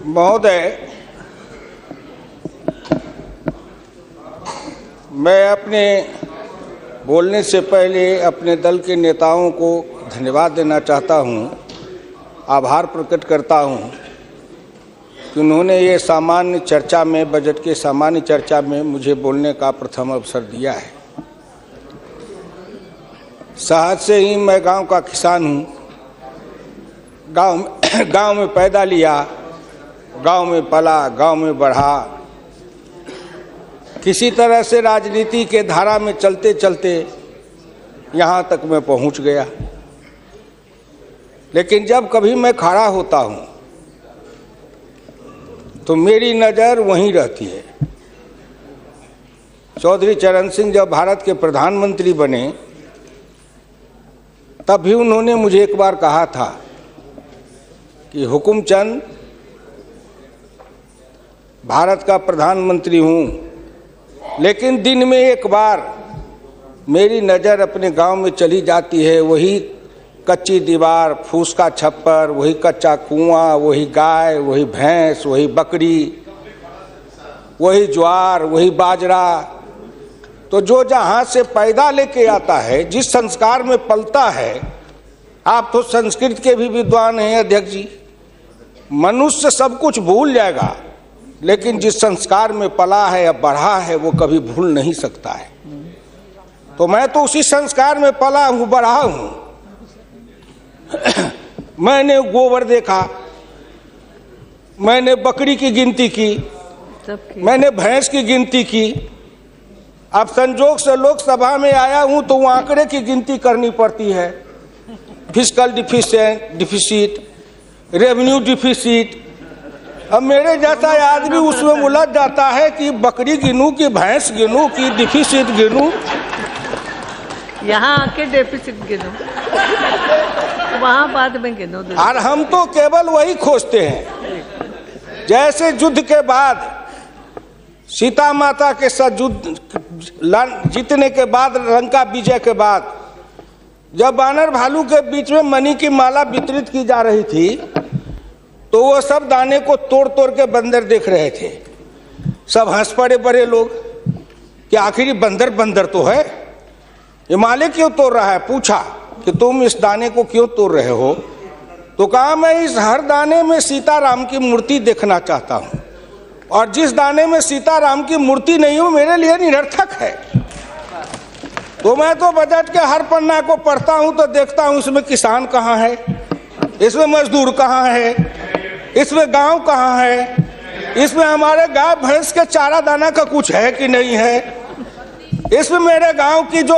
महोदय, मैं अपने बोलने से पहले अपने दल के नेताओं को धन्यवाद देना चाहता हूं, आभार प्रकट करता हूं कि उन्होंने ये सामान्य चर्चा में, बजट के सामान्य चर्चा में मुझे बोलने का प्रथम अवसर दिया है। शहर से ही मैं गांव का किसान हूं, गांव में पैदा लिया, गांव में पला, गांव में बढ़ा। किसी तरह से राजनीति के धारा में चलते चलते यहाँ तक मैं पहुँच गया। लेकिन जब कभी मैं खड़ा होता हूँ तो मेरी नज़र वहीं रहती है। चौधरी चरण सिंह जब भारत के प्रधानमंत्री बने तब भी उन्होंने मुझे एक बार कहा था कि हुकुमचंद, भारत का प्रधानमंत्री हूँ, लेकिन दिन में एक बार मेरी नज़र अपने गांव में चली जाती है। वही कच्ची दीवार, फूस का छप्पर, वही कच्चा कुआं, वही गाय, वही भैंस, वही बकरी, वही ज्वार, वही बाजरा। तो जो जहाँ से पैदा लेके आता है, जिस संस्कार में पलता है, आप तो संस्कृत के भी विद्वान हैं अध्यक्ष जी, मनुष्य सब कुछ भूल जाएगा, लेकिन जिस संस्कार में पला है या बढ़ा है वो कभी भूल नहीं सकता है। तो मैं तो उसी संस्कार में पला हूँ, बढ़ा हूँ। मैंने गोबर देखा, मैंने बकरी की गिनती की, मैंने भैंस की गिनती की। अब संजोग से लोकसभा में आया हूँ तो वो आंकड़े की गिनती करनी पड़ती है। Fiscal deficit, revenue deficit. अब मेरे जैसा आदमी उसमें उलझ जाता है कि बकरी गिनूं कि भैंस गिनूं कि डिफिसिट गिनूं। यहाँ आके डेफिसिट गिनो, वहाँ बाद में गिनो। और हम तो केवल वही खोजते हैं। जैसे युद्ध के बाद, सीता माता के साथ युद्ध जीतने के बाद, लंका विजय के बाद, जब बानर भालू के बीच में मणि की माला वितरित की जा रही थी तो वो सब दाने को तोड़ तोड़ के बंदर देख रहे थे। सब हंस पड़े बड़े लोग कि आखिर बंदर बंदर तो है, ये माले क्यों तोड़ रहा है। पूछा कि तुम इस दाने को क्यों तोड़ रहे हो? तो कहा मैं इस हर दाने में सीताराम की मूर्ति देखना चाहता हूँ, और जिस दाने में सीताराम की मूर्ति नहीं हो मेरे लिए निरर्थक है। तो मैं तो बजट के हर पन्ना को पढ़ता हूँ तो देखता हूँ इसमें किसान कहाँ है, इसमें मजदूर कहाँ है, इसमें गांव कहाँ है, इसमें हमारे गाय भैंस के चारा दाना का कुछ है कि नहीं है, इसमें मेरे गांव की जो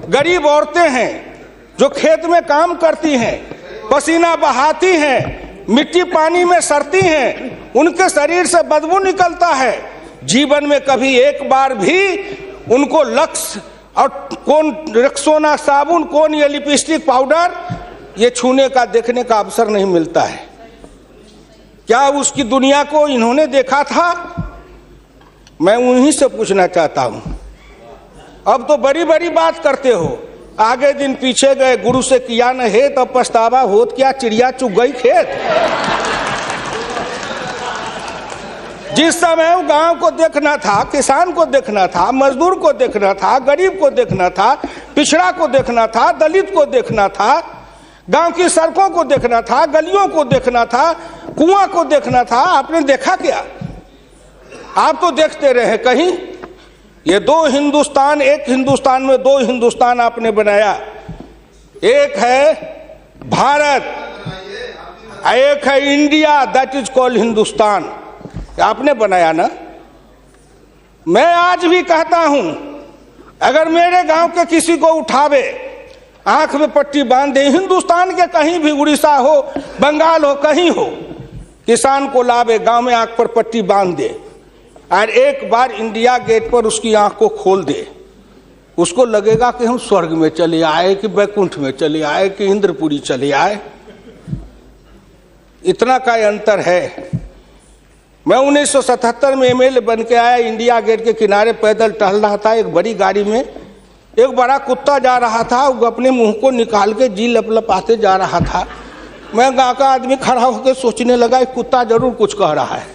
गरीब औरतें हैं जो खेत में काम करती हैं, पसीना बहाती हैं, मिट्टी पानी में सड़ती हैं, उनके शरीर से बदबू निकलता है। जीवन में कभी एक बार भी उनको लक्स और कौन रेक्सोना साबुन, कौन ये लिपस्टिक पाउडर, ये छूने का, देखने का अवसर नहीं मिलता है। क्या उसकी दुनिया को इन्होंने देखा था? मैं उन्हीं से पूछना चाहता हूं। अब तो बड़ी बड़ी बात करते हो, आगे दिन पीछे गए, गुरु से किया न है तब पछतावा होत क्या, चिड़िया चुग गई खेत। जिस समय गांव को देखना था, किसान को देखना था, मजदूर को देखना था, गरीब को देखना था, पिछड़ा को देखना था, दलित को देखना था, गांव की सड़कों को देखना था, गलियों को देखना था, कुआं को देखना था, आपने देखा क्या? आप तो देखते रहे कहीं। ये दो हिंदुस्तान, एक हिंदुस्तान में दो हिंदुस्तान आपने बनाया। एक है भारत, एक है India, that is called Hindustan. आपने बनाया ना। मैं आज भी कहता हूं, अगर मेरे गांव के किसी को उठावे, आंख में पट्टी बांध दे, हिंदुस्तान के कहीं भी, उड़ीसा हो, बंगाल हो, कहीं हो, किसान को लावे, गांव में आंख पर पट्टी बांध दे और एक बार इंडिया गेट पर उसकी आंख को खोल दे, उसको लगेगा कि हम स्वर्ग में चले आए, कि बैकुंठ में चले आए, कि इंद्रपुरी चले आए। इतना का अंतर है। मैं 1977 में एमएलए बन के आया, इंडिया गेट के किनारे पैदल टहल रहा था, एक बड़ी गाड़ी में एक बड़ा कुत्ता जा रहा था, वो अपने मुंह को निकाल के जी लपलपाते जा रहा था। मैं गांव का आदमी खड़ा होकर सोचने लगा कुत्ता जरूर कुछ कह रहा है।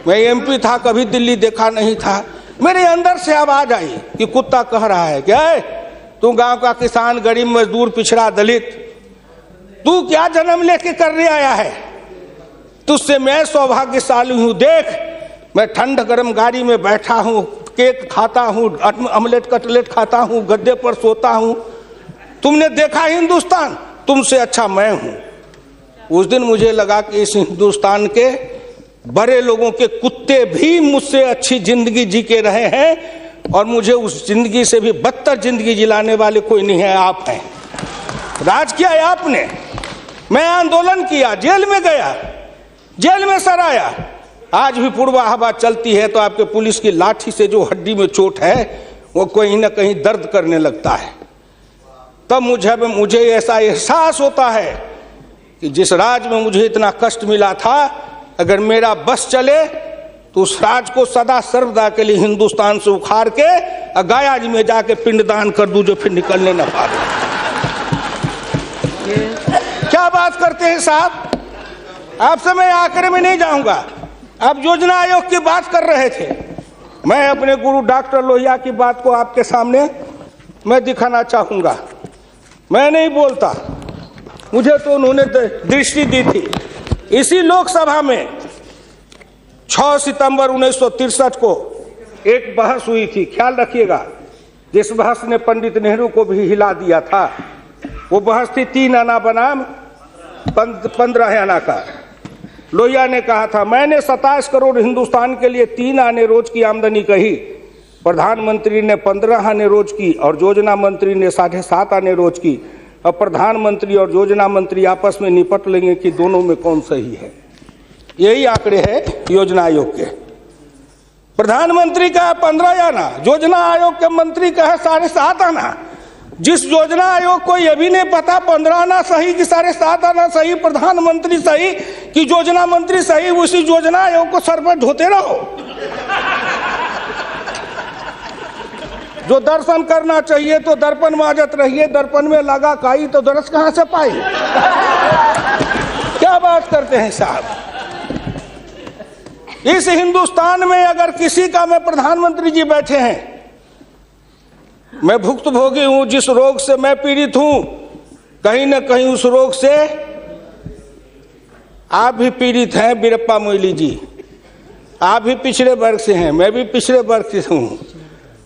मैं एमपी था, कभी दिल्ली देखा नहीं था, मेरे अंदर से आवाज आई कि कुत्ता कह रहा है क्या है, तू गांव का किसान, गरीब, मजदूर, पिछड़ा, दलित, तू क्या जन्म लेके करने आया है? तुझसे मैं सौभाग्यशाली हूं। देख, मैं ठंड गर्म गाड़ी में बैठा हूं, केक खाता हूं, ऑमलेट कटलेट खाता हूं, गद्दे पर सोता हूं। तुमने देखा हिंदुस्तान, तुमसे अच्छा मैं हूं। उस दिन मुझे लगा कि इस हिंदुस्तान के बड़े लोगों के कुत्ते भी मुझसे अच्छी जिंदगी जी के रहे हैं और मुझे उस जिंदगी से भी बदतर जिंदगी जिलाने वाले कोई नहीं है, आप हैं। राज किया है आपने। मैं आंदोलन किया, जेल में गया, जेल में सराया। आज भी पूर्वा हवा चलती है तो आपके पुलिस की लाठी से जो हड्डी में चोट है वो कहीं ना कहीं दर्द करने लगता है। तब मुझे ऐसा एहसास होता है कि जिस राज में मुझे इतना कष्ट मिला था, अगर मेरा बस चले तो उस राज को सदा सर्वदा के लिए हिंदुस्तान से उखाड़ के गया जी में जाके पिंडदान कर दूं, जो फिर निकलने न पाए। क्या बात करते हैं साहब? आपसे मैं आखिर में नहीं जाऊंगा। आप योजना आयोग की बात कर रहे थे, मैं अपने गुरु डॉक्टर लोहिया की बात को आपके सामने मैं दिखाना चाहूंगा। मैं नहीं बोलता, मुझे तो उन्होंने दृष्टि दी थी। इसी लोकसभा में 6 सितंबर 1963 को एक बहस हुई थी, ख्याल रखिएगा, जिस बहस ने पंडित नेहरू को भी हिला दिया था। वो बहस थी 3 आना बनाम 15 आना का। लोहिया ने कहा था, मैंने 27 करोड़ हिंदुस्तान के लिए 3 आने रोज की आमदनी कही, प्रधानमंत्री ने 15 आने रोज की और योजना मंत्री ने 7.5 आने रोज की। अब प्रधानमंत्री और योजना मंत्री आपस में निपट लेंगे कि दोनों में कौन सही है। यही आंकड़े हैं योजना आयोग के। प्रधानमंत्री का है 15 आना, योजना आयोग के मंत्री का है 7.5 आना। जिस योजना आयोग को यह भी नहीं पता 15 आना सही कि 7.5 आना सही, प्रधानमंत्री सही कि योजना मंत्री सही, उसी योजना आयोग को सर पर ढोते रहो। जो दर्शन करना चाहिए तो दर्पण माजत रहिए, दर्पण में लगा काई तो दरस कहां से पाई। क्या बात करते हैं साहब? इस हिंदुस्तान में अगर किसी का में प्रधानमंत्री जी बैठे हैं, मैं भुक्तभोगी हूं, जिस रोग से मैं पीड़ित हूं, कहीं ना कहीं उस रोग से आप भी पीड़ित हैं। बीरप्पा मोइली जी, आप भी पिछड़े वर्ग से हैं, मैं भी पिछड़े वर्ग से हूं।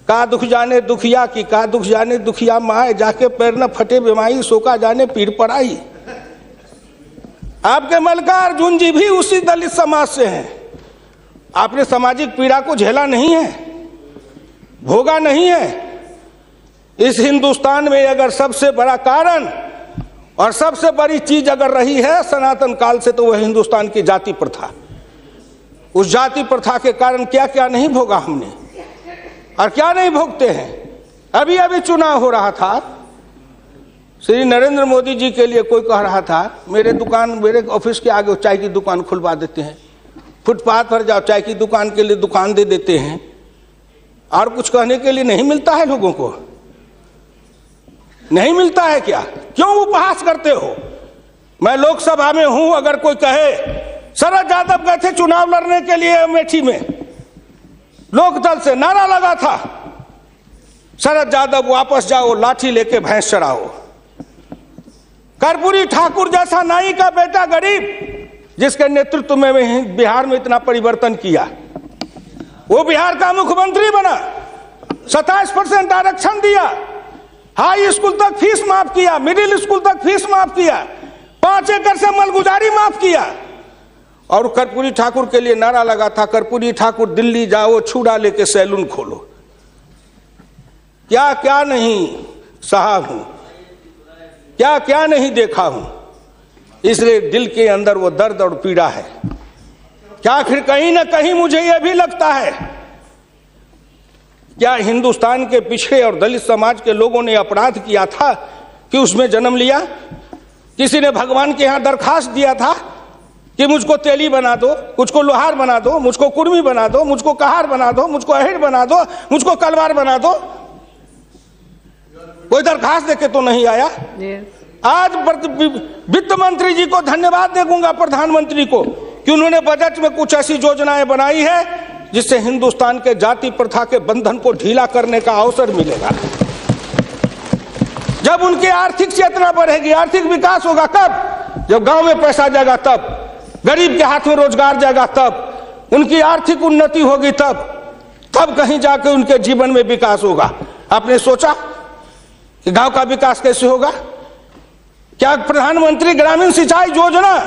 का दुख जाने दुखिया की, का दुख जाने दुखिया माए, जाके पैर न फटे बीमारी, सो का जाने पीर पड़ाई। आपके मल्लिकार्जुन जी भी उसी दलित समाज से हैं। आपने सामाजिक पीड़ा को झेला नहीं है, भोगा नहीं है। इस हिंदुस्तान में अगर सबसे बड़ा कारण और सबसे बड़ी चीज अगर रही है सनातन काल से, तो वह हिंदुस्तान की जाति प्रथा। उस जाति प्रथा के कारण क्या क्या नहीं भोगा हमने और क्या नहीं भोगते हैं। अभी अभी चुनाव हो रहा था, श्री नरेंद्र मोदी जी के लिए कोई कह रहा था, मेरे ऑफिस के आगे चाय की दुकान खुलवा देते हैं, फुटपाथ पर जाओ चाय की दुकान के लिए दुकान दे देते हैं। और कुछ कहने के लिए नहीं मिलता है लोगों को? नहीं मिलता है क्या? क्यों उपहास करते हो? मैं लोकसभा में हूं, अगर कोई कहे शरद यादव गए थे चुनाव लड़ने के लिए अमेठी में, लोकदल से नारा लगा था, शरद यादव वापस जाओ, लाठी लेके भैंस चराओ। कर्पूरी ठाकुर जैसा नाई का बेटा गरीब, जिसके नेतृत्व में बिहार में इतना परिवर्तन किया, वो बिहार का मुख्यमंत्री बना, 27% आरक्षण दिया, हाई स्कूल तक फीस माफ किया, मिडिल स्कूल तक फीस माफ किया, 5 एकड़ से मलगुजारी माफ किया। और कर्पूरी ठाकुर के लिए नारा लगा था, कर्पूरी ठाकुर दिल्ली जाओ, छुड़ा लेके सैलून खोलो। क्या क्या नहीं सहा हूं, क्या क्या नहीं देखा हूं, इसलिए दिल के अंदर वो दर्द और पीड़ा है। क्या आखिर कहीं ना कहीं मुझे यह भी लगता है, क्या हिंदुस्तान के पिछड़े और दलित समाज के लोगों ने अपराध किया था कि उसमें जन्म लिया? किसी ने भगवान के यहां दरखास्त दिया था कि मुझको तेली बना दो, मुझको लोहार बना दो, मुझको कुर्मी बना दो, मुझको कहार बना दो, मुझको अहिर बना दो, मुझको कलवार बना दो? कोई दरखास्त देके तो नहीं आया। आज वित्त मंत्री जी को धन्यवाद दूंगा, प्रधानमंत्री को, कि उन्होंने बजट में कुछ ऐसी योजनाएं बनाई है जिससे हिंदुस्तान के जाति प्रथा के बंधन को ढीला करने का अवसर मिलेगा। जब उनकी आर्थिक चेतना बढ़ेगी, आर्थिक विकास होगा कब? जब गांव में पैसा जाएगा तब, गरीब के हाथ में रोजगार जाएगा तब, उनकी आर्थिक उन्नति होगी तब कहीं जाके उनके जीवन में विकास होगा। आपने सोचा कि गांव का विकास कैसे होगा? क्या प्रधानमंत्री ग्रामीण सिंचाई योजना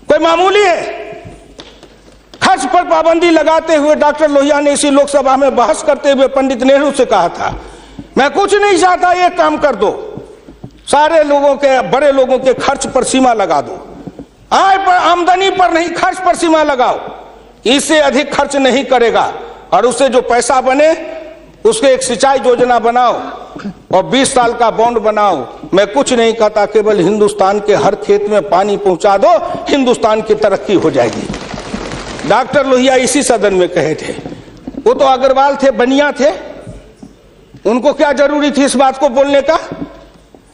कोई मामूली है? खर्च पर पाबंदी लगाते हुए डॉक्टर लोहिया ने इसी लोकसभा में बहस करते हुए पंडित नेहरू से कहा था, मैं कुछ नहीं चाहता, एक काम कर दो, सारे लोगों के, बड़े लोगों के खर्च पर सीमा लगा दो, आय पर, आमदनी पर नहीं, खर्च पर सीमा लगाओ, इससे अधिक खर्च नहीं करेगा, और उससे जो पैसा बने उसके एक सिंचाई योजना बनाओ और 20 साल का बॉन्ड बनाओ। मैं कुछ नहीं कहता, केवल हिंदुस्तान के हर खेत में पानी पहुंचा दो, हिंदुस्तान की तरक्की हो जाएगी। डॉक्टर लोहिया इसी सदन में कहे थे। वो तो अग्रवाल थे, बनिया थे, उनको क्या जरूरी थी इस बात को बोलने का?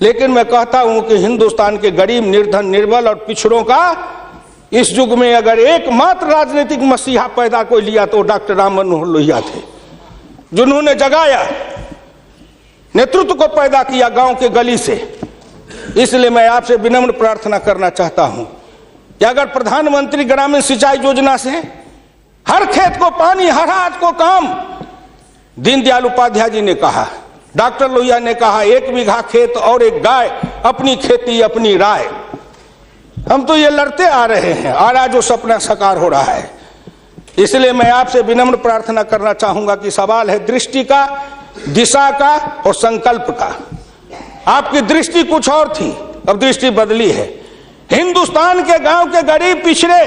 लेकिन मैं कहता हूं कि हिंदुस्तान के गरीब, निर्धन, निर्बल और पिछड़ों का इस युग में अगर एकमात्र राजनीतिक मसीहा पैदा कोई लिया तो डॉक्टर राम मनोहर लोहिया थे, जिन्होंने जगाया, नेतृत्व को पैदा किया गांव के गली से। इसलिए मैं आपसे विनम्र प्रार्थना करना चाहता हूं कि अगर प्रधानमंत्री ग्रामीण सिंचाई योजना से हर खेत को पानी, हर हाथ को काम, दीनदयाल उपाध्याय जी ने कहा, डॉक्टर लोहिया ने कहा, 1 बीघा खेत और 1 गाय, अपनी खेती अपनी राय। हम तो ये लड़ते आ रहे हैं और आज वो सपना साकार हो रहा है। इसलिए मैं आपसे विनम्र प्रार्थना करना चाहूंगा कि सवाल है दृष्टि का, दिशा का और संकल्प का। आपकी दृष्टि कुछ और थी, अब दृष्टि बदली है। हिंदुस्तान के गांव के गरीब, पिछड़े,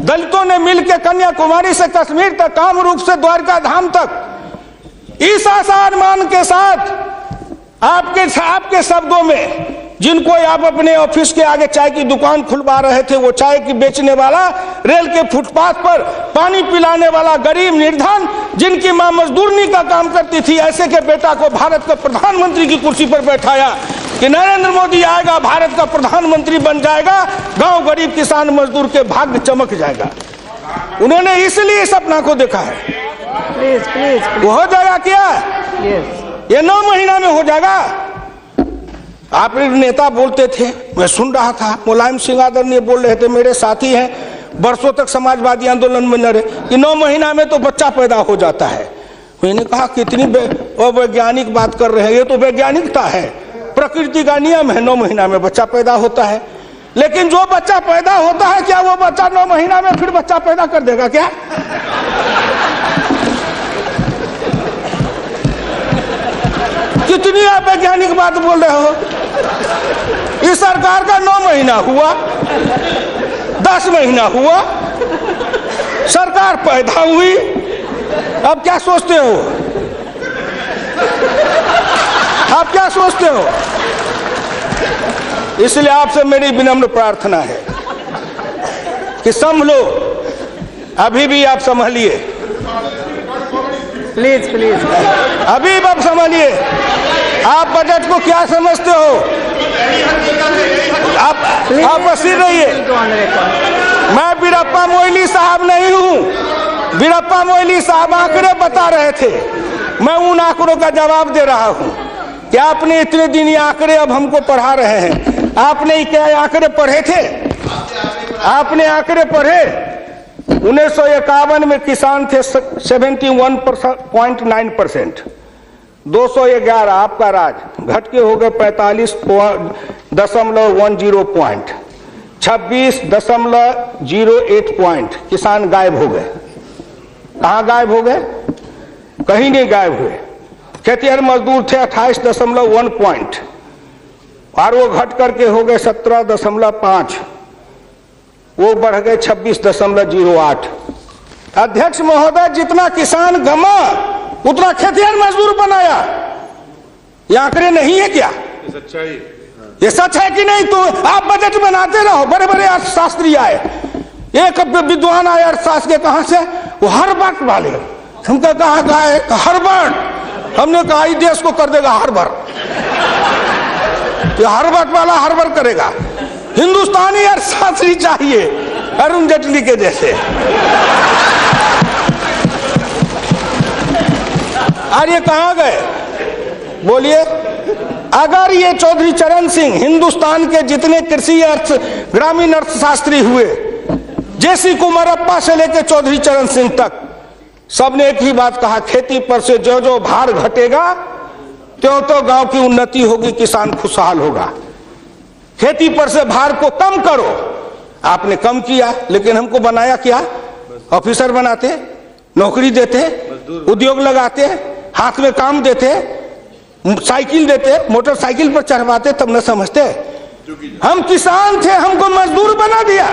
दलितों ने मिलकर कन्याकुमारी से कश्मीर तक, कामरूप से द्वारका धाम तक, इस आसान मान के साथ आपके शब्दों में, जिनको आप अपने ऑफिस के आगे चाय की दुकान खुलवा रहे थे, वो चाय की बेचने वाला, रेल के फुटपाथ पर पानी पिलाने वाला गरीब, निर्धन, जिनकी मां मजदूरनी का काम करती थी, ऐसे के बेटा को भारत के प्रधानमंत्री की कुर्सी पर बैठाया कि नरेंद्र मोदी आएगा, भारत का प्रधानमंत्री बन जाएगा, गांव गरीब, किसान, मजदूर के भाग्य चमक जाएगा। उन्होंने इसलिए सपना को देखा है। प्लीज वो हो जाएगा क्या? ये 9 महीना में हो जाएगा। आप नेता बोलते थे, मैं सुन रहा था, मुलायम सिंह आदरणीय बोल रहे थे, मेरे साथी हैं, वर्षों तक समाजवादी आंदोलन में लड़े, कि 9 महीना में तो बच्चा पैदा हो जाता है। मैंने कहा कितनी वैज्ञानिक बात कर रहे हैं, ये तो वैज्ञानिकता है, प्रकृति का नियम है, 9 महीना में बच्चा पैदा होता है। लेकिन जो बच्चा पैदा होता है, क्या वो बच्चा 9 महीना में फिर बच्चा पैदा कर देगा क्या? कितनी आप वैज्ञानिक बात बोल रहे हो? इस सरकार का 9 महीना हुआ, 10 महीना हुआ, सरकार पैदा हुई, अब क्या सोचते हो? आप क्या सोचते हो? इसलिए आपसे मेरी विनम्र प्रार्थना है कि संभलो, अभी भी आप संभलिए, प्लीज अभी आप संभलिए। आप बजट को क्या समझते हो? आप बसीर रहिए। मैं वीरप्पा मोइली साहब नहीं हूं। वीरप्पा मोइली साहब आंकड़े बता रहे थे, मैं उन आंकड़ों का जवाब दे रहा हूं कि आपने इतने दिन ये आंकड़े अब हमको पढ़ा रहे हैं। आपने क्या आंकड़े पढ़े थे? आपने आंकड़े पढ़े? 1951 में किसान थे 71.9%, 211 आपका राज, घट के हो गए 45.10 पॉइंट, 26.08 पॉइंट, किसान गायब हो गए। कहाँ गायब हो गए? कहीं नहीं गायब हुए। खेतिहर मजदूर थे 28.1 पॉइंट, और वो घट करके हो गए 17.5, वो बढ़ गए 26.08। अध्यक्ष महोदय, जितना किसान गमा उतना खेतिहर मजदूर बनाया। ये आंकड़े नहीं है क्या? ये सच है कि नहीं? तो आप बजट बनाते रहो। बड़े बड़े अर्थशास्त्री आए, एक विद्वान आए अर्थशास्त्र के, कहां से? वो हार्वर्ड वाले। हमको कहा गए हार्वर्ड, हमने कहा इस देश को कर देगा हार्वर्ड। ये हर्बट वाला हर्बर करेगा। हिंदुस्तानी अर्थशास्त्री चाहिए अरुण जेटली के जैसे। और ये कहां गए बोलिए? अगर ये चौधरी चरण सिंह हिंदुस्तान के जितने कृषि अर्थ ग्रामीण अर्थशास्त्री हुए, जेसी कुमारप्पा से लेकर चौधरी चरण सिंह तक, सबने एक ही बात कहा, खेती पर से जो जो भार घटेगा त्यों तो गांव की उन्नति होगी, किसान खुशहाल होगा। खेती पर से भार को कम करो। आपने कम किया, लेकिन हमको बनाया क्या? ऑफिसर बनाते, नौकरी देते, उद्योग लगाते, हाथ में काम देते, साइकिल देते, मोटरसाइकिल पर चढ़वाते, तब न समझते। हम किसान थे, हमको मजदूर बना दिया,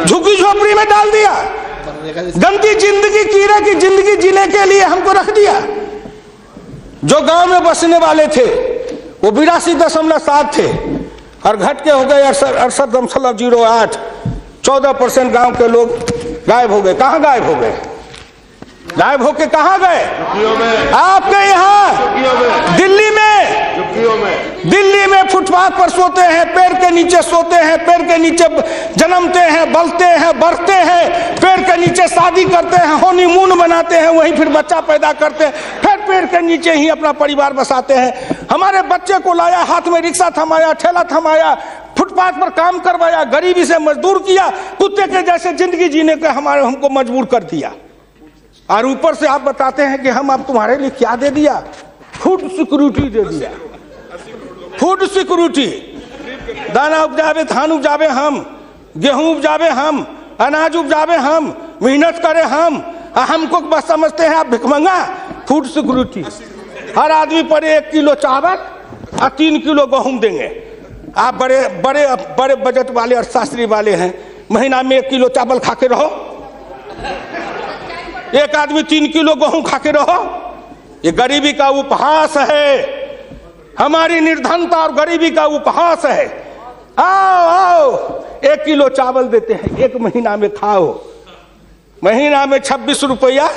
झुग्गी झोपड़ी में डाल दिया, गंदी जिंदगी, कीड़े की जिंदगी जीने के लिए हमको रख दिया। जो गांव में बसने वाले थे वो 82.7 थे और घट के हो गए 68.08। 14% गांव के लोग गायब हो गए। कहां गायब हो गए? गायब होके कहां गए? आपके यहाँ दिल्ली में फुटपाथ पर सोते हैं, पेड़ के नीचे सोते हैं, पेड़ के नीचे जन्मते हैं, बलते हैं, बढ़ते हैं, पेड़ के नीचे शादी करते हैं, हनीमून मनाते हैं, वहीं फिर बच्चा पैदा करते हैं, फिर पेड़ के नीचे ही अपना परिवार बसाते हैं। हमारे बच्चे को लाया, हाथ में रिक्शा थमाया, ठेला थमाया, फुटपाथ पर काम करवाया, गरीबी से मजदूर किया, कुत्ते के जैसे जिंदगी जीने के हमको मजबूर कर दिया। और ऊपर से आप बताते हैं कि हम अब तुम्हारे लिए क्या दे दिया? फूड सिक्योरिटी दे दिया। फूड सिक्योरिटी, दाना उपजावे, धान उपजावे हम, गेहूं उपजावे हम, अनाज उपजावे हम, मेहनत करे हमको बस समझते हैं आप भिखमंगा। फूड सिक्योरिटी, हर आदमी पर 1 किलो चावल और 3 किलो गेहूं देंगे। आप बड़े बड़े बड़े बजट वाले अर्थशास्त्री वाले हैं, महीना में 1 किलो चावल खा के रहो, एक आदमी 3 किलो गेहूं खा के रहो। ये गरीबी का उपहास है, हमारी निर्धनता और गरीबी का उपहास है। आओ आओ, 1 किलो चावल देते हैं, 1 महीना में खाओ। महीना में 26 रुपया,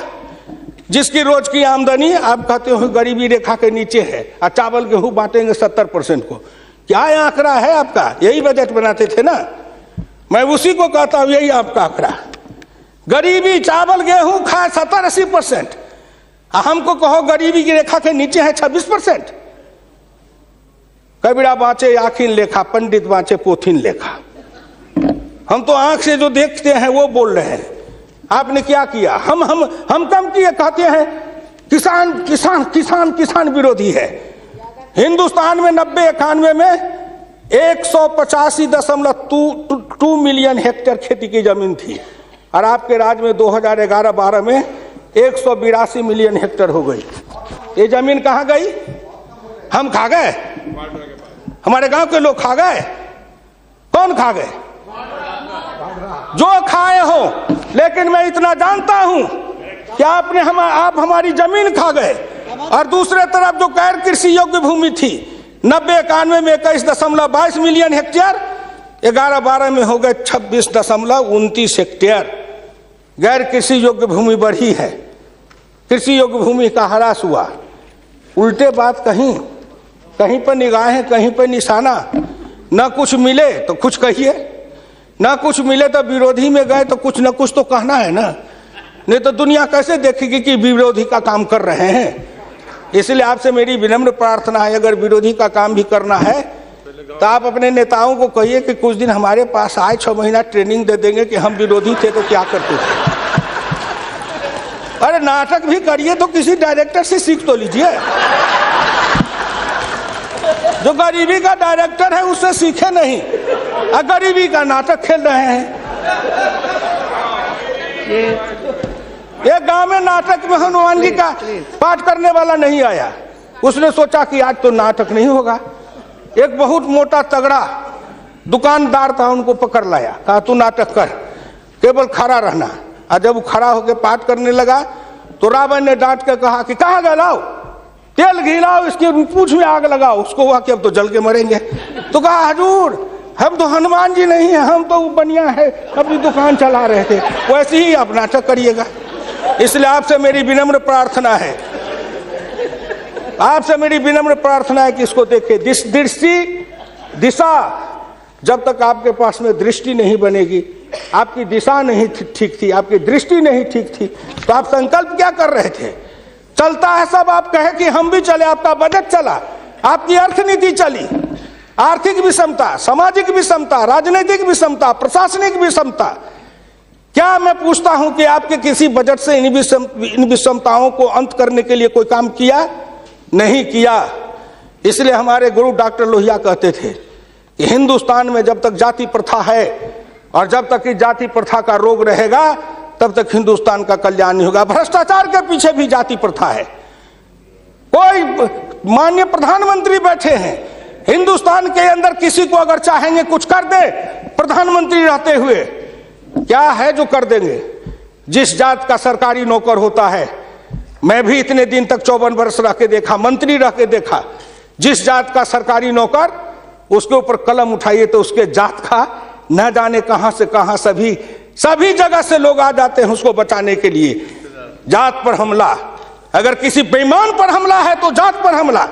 जिसकी रोज की आमदनी आप कहते हो गरीबी रेखा के नीचे है, और चावल गेहूं बांटेंगे 70% को। क्या आंकड़ा है आपका? यही बजट बनाते थे ना, मैं उसी को कहता हूं, यही आपका आंकड़ा। गरीबी, चावल गेहूं खाए 70-80%, हमको कहो गरीबी की रेखा के नीचे है 26%। कबीरा बाँचे आखिन लेखा, पंडित बाँचे पोथिन लेखा। हम तो आंख से जो देखते हैं वो बोल रहे हैं। आपने क्या किया? हम कम किए, कहते हैं किसान किसान किसान किसान विरोधी है। हिंदुस्तान में 90-91 में 185.2 मिलियन हेक्टेयर खेती की जमीन थी, और आपके राज्य में 2011-12 में 182 मिलियन हेक्टेयर हो गई। ये जमीन कहाँ गई? हम खा गए? हमारे गांव के लोग खा गए? कौन खा गए? जो खाए हो। लेकिन मैं इतना जानता हूं कि आप हमारी जमीन खा गए। और दूसरे तरफ जो गैर कृषि योग्य भूमि थी 90-91 में 21.22 मिलियन हेक्टेयर, 11-12 में हो गए 26.29 हेक्टेयर। गैर कृषि योग्य भूमि बढ़ी है, कृषि योग्य भूमि का ह्रास हुआ। उल्टे बात कहीं पर निगाहें, कहीं पर निशाना। न कुछ मिले तो कुछ कहिए, न कुछ मिले तो विरोधी में गए तो कुछ न कुछ तो कहना है ना, नहीं तो दुनिया कैसे देखेगी कि विरोधी का काम कर रहे हैं। इसलिए आपसे मेरी विनम्र प्रार्थना है, अगर विरोधी का काम भी करना है तो आप अपने नेताओं को कहिए कि कुछ दिन हमारे पास आए, 6 महीना ट्रेनिंग दे देंगे कि हम विरोधी थे तो क्या करते थे। अरे नाटक भी करिए तो किसी डायरेक्टर से सीख तो लीजिए। जो गरीबी का डायरेक्टर है उससे सीखे नहीं, गरीबी का नाटक खेल रहे हैं। एक गांव में नाटक में हनुमान जी का पाठ करने वाला नहीं आया। उसने सोचा कि आज तो नाटक नहीं होगा। एक बहुत मोटा तगड़ा दुकानदार था, उनको पकड़ लाया, कहा तू नाटक कर, केवल खड़ा रहना। और जब वो खड़ा होकर पाठ करने लगा तो रावण ने डांट के कहा कि कहाँ गए, लाओ तेल घिलाओ, इसके पूंछ में आग लगाओ। उसको हुआ कि अब तो जल के मरेंगे। तो कहा हजूर हम तो हनुमान जी नहीं है, हम तो बनिया है, अपनी दुकान चला रहे थे। वैसे ही आप नाटक करिएगा। इसलिए आपसे मेरी विनम्र प्रार्थना है आपसे मेरी विनम्र प्रार्थना है कि इसको देखिए। दिशा, जब तक आपके पास में दृष्टि नहीं बनेगी, आपकी दिशा नहीं ठीक थी, आपकी दृष्टि नहीं ठीक थी, तो आप संकल्प क्या कर रहे थे? चलता है सब, आप कहे कि हम भी चले, आपका बजट चला, आपकी अर्थनीति चली, आर्थिक विषमता, सामाजिक विषमता, राजनीतिक विषमता, प्रशासनिक विषमता। क्या मैं पूछता हूं कि आपके किसी बजट से इन विषमताओं को अंत करने के लिए कोई काम किया? नहीं किया। इसलिए हमारे गुरु डॉक्टर लोहिया कहते थे कि हिंदुस्तान में जब तक जाति प्रथा है और जब तक इस जाति प्रथा का रोग रहेगा तब तक हिंदुस्तान का कल्याण नहीं होगा। भ्रष्टाचार के पीछे भी जाति प्रथा है। कोई माननीय प्रधानमंत्री बैठे हैं, हिंदुस्तान के अंदर किसी को अगर चाहेंगे कुछ कर दे, प्रधानमंत्री रहते हुए क्या है जो कर देंगे? जिस जात का सरकारी नौकर होता है, मैं भी इतने दिन तक 54 वर्ष रह के देखा, मंत्री रह के देखा, जिस जात का सरकारी नौकर, उसके ऊपर कलम उठाइए तो उसके जात का न जाने कहां से कहां सभी जगह से लोग आ जाते हैं उसको बचाने के लिए। जात पर हमला, अगर किसी बेईमान पर हमला है तो जात पर हमला,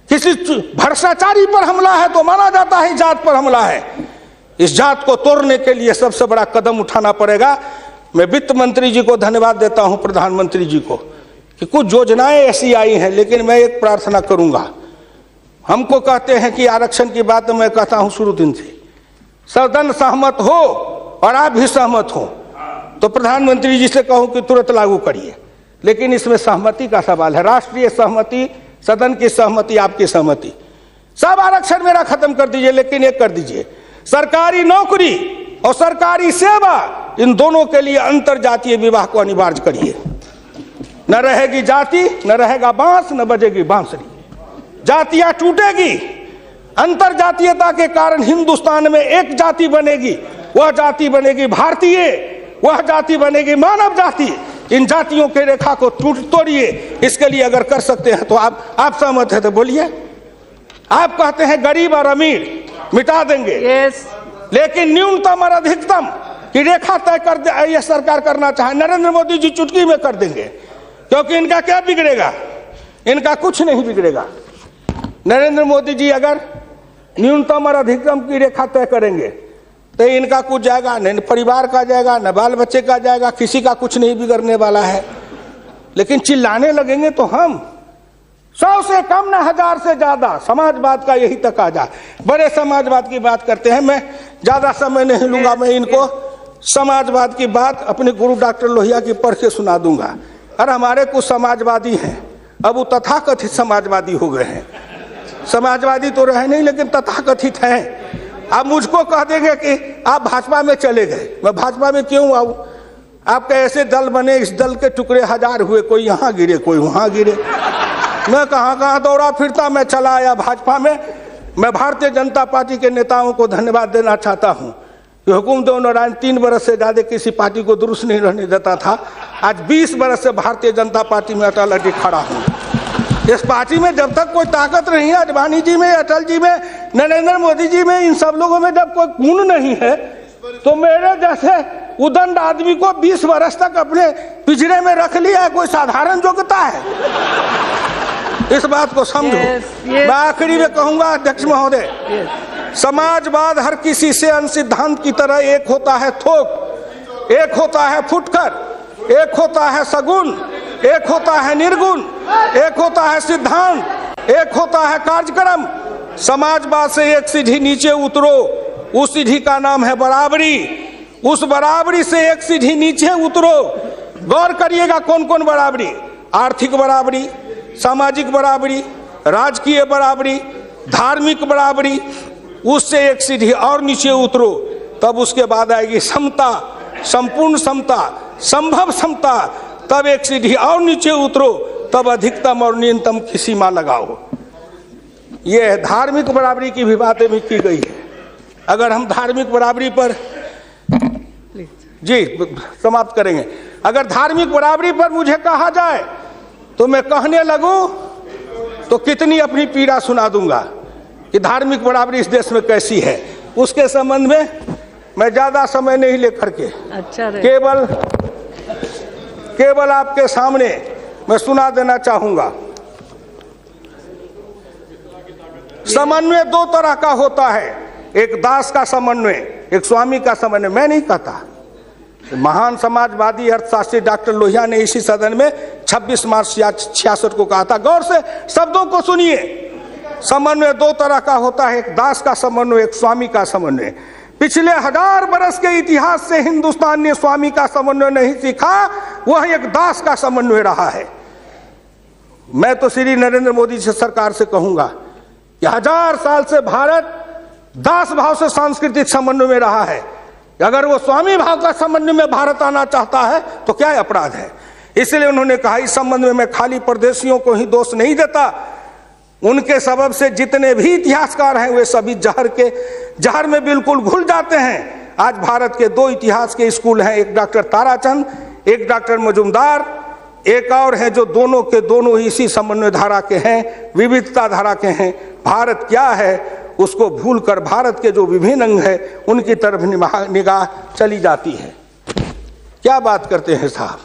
किसी भ्रष्टाचारी पर हमला है तो माना जाता है जात पर हमला है। इस जात को तोड़ने के लिए सबसे बड़ा कदम उठाना पड़ेगा। मैं वित्त मंत्री जी को धन्यवाद देता हूं, प्रधानमंत्री जी को, कि कुछ योजनाएं ऐसी आई हैं, लेकिन मैं एक प्रार्थना करूंगा। हमको कहते हैं कि आरक्षण की बात मैं कहता हूं शुरू दिन से, सदन सहमत हो और आप भी सहमत हो तो प्रधानमंत्री जी से कहूं कि तुरंत लागू करिए। लेकिन इसमें सहमति का सवाल है, राष्ट्रीय सहमति, सदन की सहमति, आपकी सहमति। सब आरक्षण मेरा खत्म कर दीजिए, लेकिन एक कर दीजिए, सरकारी नौकरी और सरकारी सेवा, इन दोनों के लिए अंतर जातीय विवाह को अनिवार्य करिए। न रहेगी जाति, न रहेगा बांस, न बजेगी बांसुरी। जातियां टूटेगी, अंतर जातीयता के कारण हिंदुस्तान में एक जाति बनेगी, वह जाति बनेगी भारतीय, वह जाति बनेगी मानव जाति। इन जातियों के रेखा को तोड़िए। इसके लिए अगर कर सकते हैं तो आप सहमत है तो बोलिए। आप कहते हैं गरीब और अमीर मिटा देंगे, लेकिन न्यूनतम और अधिकतम की रेखा तय कर दे, यह सरकार करना चाहे, नरेंद्र मोदी जी चुटकी में कर देंगे, क्योंकि इनका क्या बिगड़ेगा? इनका कुछ नहीं बिगड़ेगा। नरेंद्र मोदी जी अगर न्यूनतम और अधिकतम की रेखा तय करेंगे तो इनका कुछ जाएगा, न परिवार का जाएगा, न बाल बच्चे का जाएगा, किसी का कुछ नहीं बिगड़ने वाला है। लेकिन चिल्लाने लगेंगे तो हम 100 से कम, न 1000 से ज्यादा, समाजवाद का यही तकाजा। बड़े समाजवाद की बात करते हैं। मैं ज्यादा समय नहीं लूंगा, मैं इनको समाजवाद की बात अपने गुरु डॉक्टर लोहिया की पढ़ के सुना दूंगा। और हमारे कुछ समाजवादी हैं, अब वो तथाकथित समाजवादी हो गए हैं। समाजवादी तो रहे नहीं, लेकिन तथाकथित हैं। आप मुझको कह देंगे कि आप भाजपा में चले गए, मैं भाजपा में क्यों आऊं? आपके ऐसे दल बने, इस दल के टुकड़े 1000 हुए, कोई यहाँ गिरे, कोई वहां गिरे। मैं कहाँ दौड़ा फिरता, मैं चला आया भाजपा में। मैं भारतीय जनता पार्टी के नेताओं को धन्यवाद देना चाहता हूँ कि हुकुमदेव नारायण 3 बरस से ज्यादा किसी पार्टी को दुरुस्त नहीं रहने देता था। आज 20 बरस से भारतीय जनता पार्टी में अटल अटक खड़ा हूँ। इस पार्टी में जब तक कोई ताकत नहीं है, अडवाणी जी में, अटल जी में, नरेंद्र मोदी जी में, इन सब लोगों में जब कोई गुण नहीं है, तो मेरे जैसे उदंड आदमी को 20 वर्ष तक अपने पिंजरे में रख लिया है, कोई साधारण योग्यता है? इस बात को समझो। मैं आखिरी में कहूंगा अध्यक्ष महोदय, समाजवाद हर किसी से अन्य सिद्धांत की तरह एक होता है थोक, एक होता है फुटकर, एक होता है सगुन, एक होता है निर्गुण, एक होता है सिद्धांत, एक होता है कार्यक्रम। समाजवाद से एक सीढ़ी नीचे उतरो, उस सीढ़ी का नाम है बराबरी। उस बराबरी से एक सीढ़ी नीचे उतरो। गौर करिएगा कौन कौन बराबरी? आर्थिक बराबरी, सामाजिक बराबरी, राजकीय बराबरी, धार्मिक बराबरी। उससे एक सीढ़ी और नीचे उतरो, तब उसके बाद आएगी समता, संपूर्ण समता, संभव समता। तब एक सीढ़ी और नीचे उतरो, तब अधिकतम और न्यूनतम की सीमा लगाओ। ये धार्मिक बराबरी की भी बातें भी की गई है। अगर हम धार्मिक बराबरी पर जी समाप्त करेंगे, अगर धार्मिक बराबरी पर मुझे कहा जाए तो मैं कहने लगूं तो कितनी अपनी पीड़ा सुना दूंगा कि धार्मिक बराबरी इस देश में कैसी है। उसके संबंध में मैं ज्यादा समय नहीं लेकर के केवल आपके सामने मैं सुना देना चाहूंगा। समन्वय दो तरह का होता है, एक दास का समन्वय, एक स्वामी का समन्वय। मैं नहीं कहता, महान समाजवादी अर्थशास्त्री डॉक्टर लोहिया ने इसी सदन में 26 मार्च 66 को कहा था। गौर से शब्दों को सुनिए। समन्वय दो तरह का होता है, एक दास का समन्वय, एक स्वामी का समन्वय। पिछले 1000 बरस के इतिहास से हिंदुस्तान ने स्वामी का समन्वय नहीं सीखा, वह एक दास का समन्वय रहा है। मैं तो श्री नरेंद्र मोदी से सरकार से कहूंगा कि 1000 साल से भारत दास भाव से सांस्कृतिक समन्वय में रहा है। अगर वो स्वामी भाव का समन्वय में भारत आना चाहता है तो क्या अपराध है। इसलिए उन्होंने कहा इस संबंध में मैं खाली परदेशियों को ही दोष नहीं देता, उनके सबब से जितने भी इतिहासकार हैं वे सभी जहर में बिल्कुल घुल जाते हैं। आज भारत के 2 इतिहास के स्कूल हैं, एक डॉक्टर ताराचंद, एक डॉक्टर मजुमदार, एक और है जो दोनों के दोनों इसी समन्वय धारा के हैं, विविधता धारा के हैं। भारत क्या है उसको भूलकर भारत के जो विभिन्न अंग है उनकी तरफ निगाह चली जाती है। क्या बात करते हैं साहब।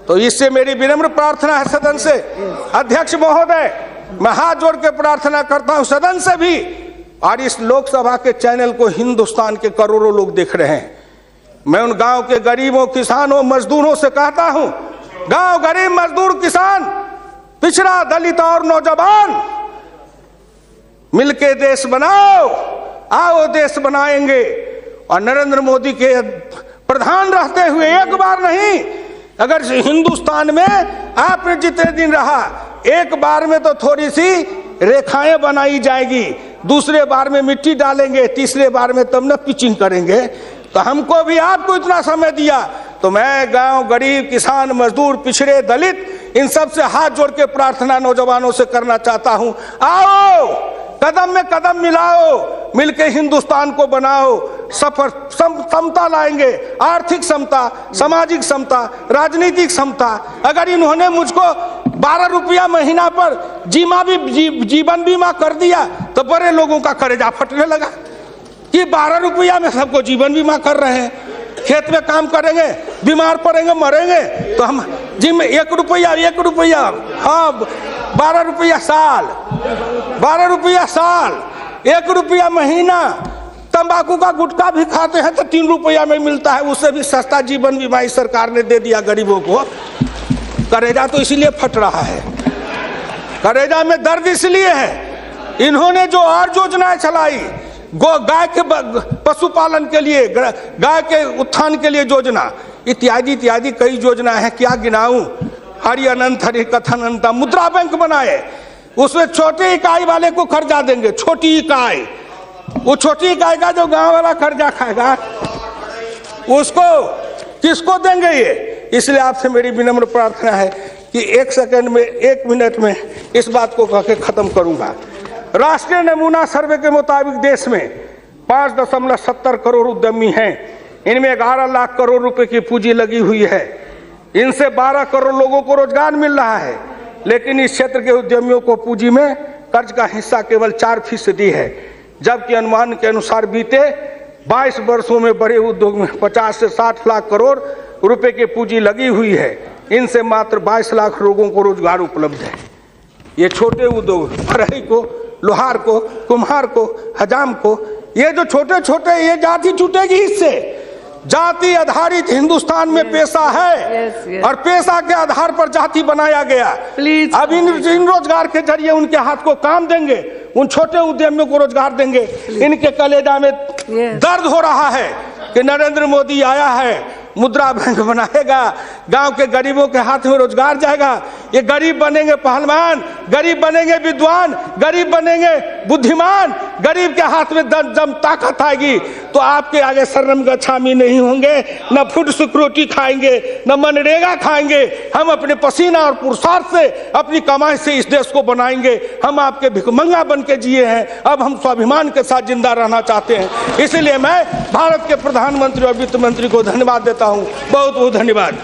तो इससे मेरी विनम्र प्रार्थना है सदन से, अध्यक्ष महोदय, मैं हाथ जोड़ के प्रार्थना करता हूं सदन से भी, और इस लोकसभा के चैनल को हिंदुस्तान के करोड़ों लोग देख रहे हैं। मैं उन गांव के गरीबों, किसानों, मजदूरों से कहता हूं, गांव गरीब, मजदूर, किसान, पिछड़ा, दलित और नौजवान, मिलके देश बनाओ, आओ देश बनाएंगे। और नरेंद्र मोदी के प्रधान रहते हुए एक बार नहीं, अगर हिंदुस्तान में आपने जितने दिन रहा, एक बार में तो थोड़ी सी रेखाएं बनाई जाएगी, दूसरे बार में मिट्टी डालेंगे, तीसरे बार में तब न पिचिंग करेंगे। तो हमको भी आपको इतना समय दिया, तो मैं गांव गरीब, किसान, मजदूर, पिछड़े, दलित, इन सब से हाथ जोड़ के प्रार्थना नौजवानों से करना चाहता हूं, आओ कदम में कदम मिलाओ, मिलके हिंदुस्तान को बनाओ, सफर समता लाएंगे, आर्थिक समता, सामाजिक समता, राजनीतिक समता। अगर इन्होंने मुझको 12 रुपया महीना पर जीवन बीमा कर दिया तो बड़े लोगों का कलेजा फटने लगा कि 12 रुपया में सबको जीवन बीमा कर रहे हैं। खेत में काम करेंगे, बीमार पड़ेंगे, मरेंगे, तो हम जिम 1 रुपया, हाँ 12 रुपया साल, 12 रुपया साल, 1 रुपया महीना। तंबाकू का गुटखा भी खाते हैं तो 3 रुपया में मिलता है, उससे भी सस्ता जीवन बीमा इस सरकार ने दे दिया गरीबों को। करेजा तो इसलिए फट रहा है, करेजा में दर्द इसलिए है, इन्होंने जो और योजनाएं चलाई, गाय के पशुपालन के लिए, गाय के उत्थान के लिए योजना, इत्यादि इत्यादि कई योजना है, क्या गिनाऊं। हरि अनंत हरि कथन अनंत। मुद्रा बैंक बनाए, उसमें छोटी इकाई वाले को कर्जा देंगे, छोटी इकाई, वो छोटी इकाई का जो गांव वाला कर्जा खाएगा उसको किसको देंगे ये। इसलिए आपसे मेरी विनम्र प्रार्थना है कि 1 सेकंड में, 1 मिनट में इस बात को कह के खत्म करूंगा। राष्ट्रीय नमूना सर्वे के मुताबिक देश में 5.70 करोड़ उद्यमी हैं, इनमें 11 लाख करोड़ रुपए की पूंजी लगी हुई है, इनसे 12 करोड़ लोगों को रोजगार मिल रहा है। लेकिन इस क्षेत्र के उद्यमियों को पूंजी में कर्ज का हिस्सा केवल 4% है, जबकि अनुमान के अनुसार बीते 22 वर्षों में बड़े उद्योग में 50 से 60 लाख करोड़ रुपए की पूंजी लगी हुई है, इनसे मात्र 22 लाख लोगों को रोजगार उपलब्ध है। ये छोटे उद्योग, बढ़ई को, लोहार को, कुम्हार को, हजाम को, ये जो छोटे छोटे, ये जाति छूटेगी इससे। जाति आधारित हिंदुस्तान में पेशा है और पेशा के आधार पर जाति बनाया गया। अब इन रोजगार के जरिए उनके हाथ को काम देंगे, उन छोटे उद्यमियों को रोजगार देंगे। इनके कलेजा में दर्द हो रहा है कि नरेंद्र मोदी आया है, मुद्रा बैंक बनाएगा, गांव के गरीबों के हाथ में रोजगार जाएगा। ये गरीब बनेंगे पहलवान, गरीब बनेंगे विद्वान, गरीब बनेंगे बुद्धिमान, गरीब के हाथ में दम ताकत आएगी तो आपके आगे शर्म गच्छामी नहीं होंगे, न फूड सिक्योरिटी खाएंगे, न मनरेगा खाएंगे। हम अपने पसीना और पुरुषार्थ से, अपनी कमाई से इस देश को बनाएंगे। हम आपके भिखमंगा बन के जिए हैं, अब हम स्वाभिमान के साथ जिंदा रहना चाहते हैं। इसलिए मैं भारत के प्रधानमंत्री और वित्त मंत्री को धन्यवाद देता हूं। बहुत बहुत धन्यवाद।